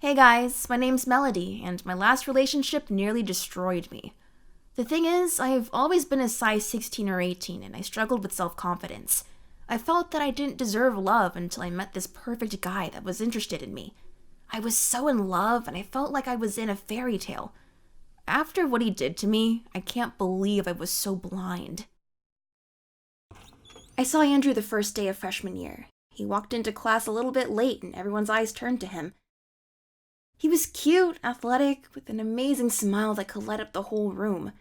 Hey guys, my name's Melody, and my last relationship nearly destroyed me. The thing is, I've always been a size 16 or 18, and I struggled with self-confidence. I felt that I didn't deserve love until I met this perfect guy that was interested in me. I was so in love, and I felt like I was in a fairy tale. After what he did to me, I can't believe I was so blind. I saw Andrew the first day of freshman year. He walked into class a little bit late, and everyone's eyes turned to him. He was cute, athletic, with an amazing smile that could light up the whole room.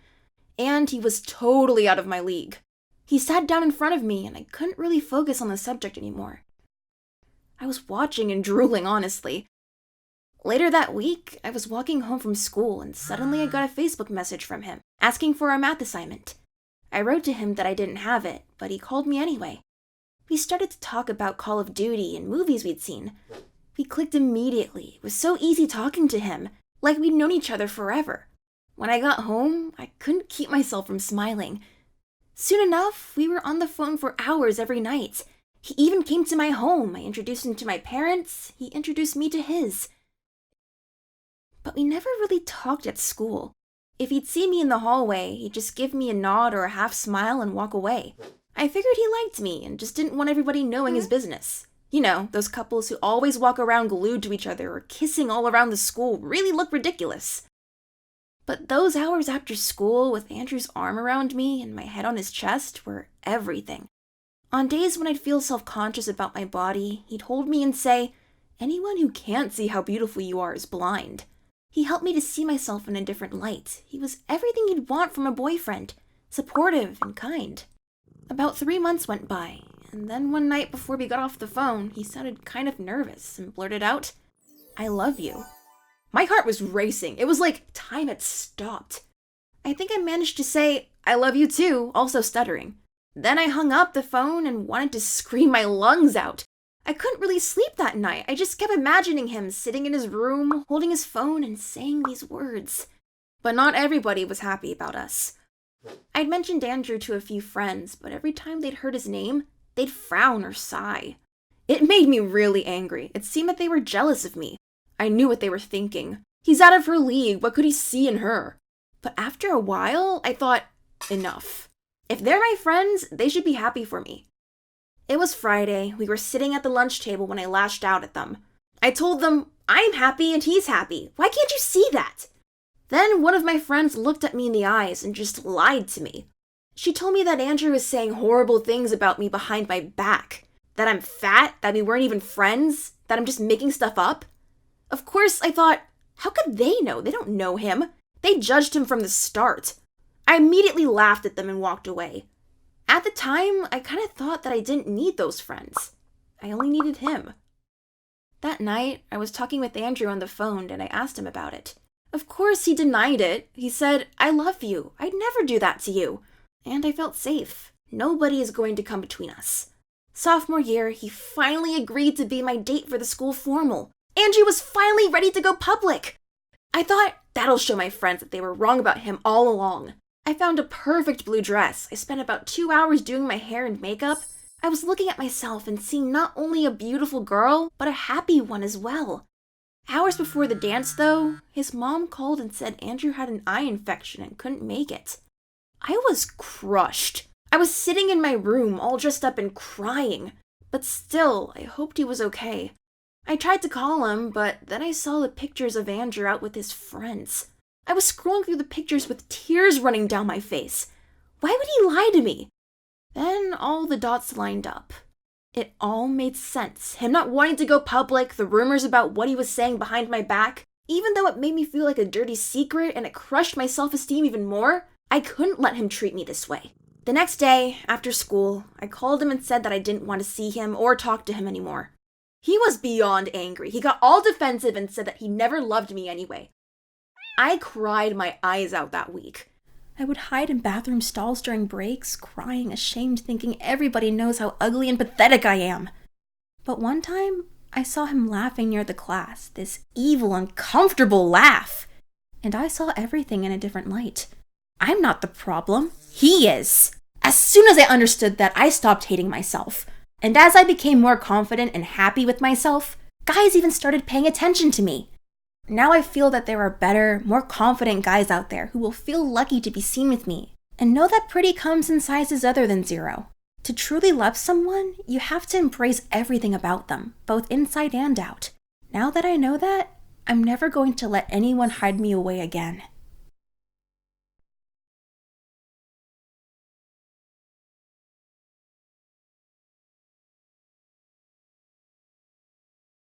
And he was totally out of my league. He sat down in front of me, and I couldn't really focus on the subject anymore. I was watching and drooling, honestly. Later that week, I was walking home from school, and suddenly I got a Facebook message from him, asking for a math assignment. I wrote to him that I didn't have it, but he called me anyway. We started to talk about Call of Duty and movies we'd seen. We clicked immediately. It was so easy talking to him, like we'd known each other forever. When I got home, I couldn't keep myself from smiling. Soon enough, we were on the phone for hours every night. He even came to my home. I introduced him to my parents. He introduced me to his. But we never really talked at school. If he'd see me in the hallway, he'd just give me a nod or a half smile and walk away. I figured he liked me and just didn't want everybody knowing his business. You know, those couples who always walk around glued to each other or kissing all around the school really look ridiculous. But those hours after school with Andrew's arm around me and my head on his chest were everything. On days when I'd feel self-conscious about my body, he'd hold me and say, "Anyone who can't see how beautiful you are is blind." He helped me to see myself in a different light. He was everything you'd want from a boyfriend, supportive and kind. About 3 months went by. And then one night before we got off the phone, he sounded kind of nervous and blurted out, "I love you." My heart was racing. It was like time had stopped. I think I managed to say, "I love you too," also stuttering. Then I hung up the phone and wanted to scream my lungs out. I couldn't really sleep that night. I just kept imagining him sitting in his room, holding his phone and saying these words. But not everybody was happy about us. I'd mentioned Andrew to a few friends, but every time they'd heard his name, they'd frown or sigh. It made me really angry. It seemed that they were jealous of me. I knew what they were thinking. He's out of her league. What could he see in her? But after a while, I thought, enough. If they're my friends, they should be happy for me. It was Friday. We were sitting at the lunch table when I lashed out at them. I told them, "I'm happy and he's happy. Why can't you see that?" Then one of my friends looked at me in the eyes and just lied to me. She told me that Andrew was saying horrible things about me behind my back. That I'm fat, that we weren't even friends, that I'm just making stuff up. Of course, I thought, how could they know? They don't know him. They judged him from the start. I immediately laughed at them and walked away. At the time, I kind of thought that I didn't need those friends. I only needed him. That night, I was talking with Andrew on the phone and I asked him about it. Of course, he denied it. He said, "I love you. I'd never do that to you." And I felt safe. Nobody is going to come between us. Sophomore year, he finally agreed to be my date for the school formal. Andrew was finally ready to go public. I thought, that'll show my friends that they were wrong about him all along. I found a perfect blue dress. I spent about 2 hours doing my hair and makeup. I was looking at myself and seeing not only a beautiful girl, but a happy one as well. Hours before the dance, though, his mom called and said Andrew had an eye infection and couldn't make it. I was crushed. I was sitting in my room all dressed up and crying. But still, I hoped he was okay. I tried to call him, but then I saw the pictures of Andrew out with his friends. I was scrolling through the pictures with tears running down my face. Why would he lie to me? Then all the dots lined up. It all made sense. Him not wanting to go public, the rumors about what he was saying behind my back. Even though it made me feel like a dirty secret and it crushed my self-esteem even more, I couldn't let him treat me this way. The next day, after school, I called him and said that I didn't want to see him or talk to him anymore. He was beyond angry. He got all defensive and said that he never loved me anyway. I cried my eyes out that week. I would hide in bathroom stalls during breaks, crying, ashamed, thinking everybody knows how ugly and pathetic I am. But one time, I saw him laughing near the class, this evil, uncomfortable laugh. And I saw everything in a different light. I'm not the problem. He is. As soon as I understood that, I stopped hating myself. And as I became more confident and happy with myself, guys even started paying attention to me. Now I feel that there are better, more confident guys out there who will feel lucky to be seen with me, and know that pretty comes in sizes other than 0. To truly love someone, you have to embrace everything about them, both inside and out. Now that I know that, I'm never going to let anyone hide me away again.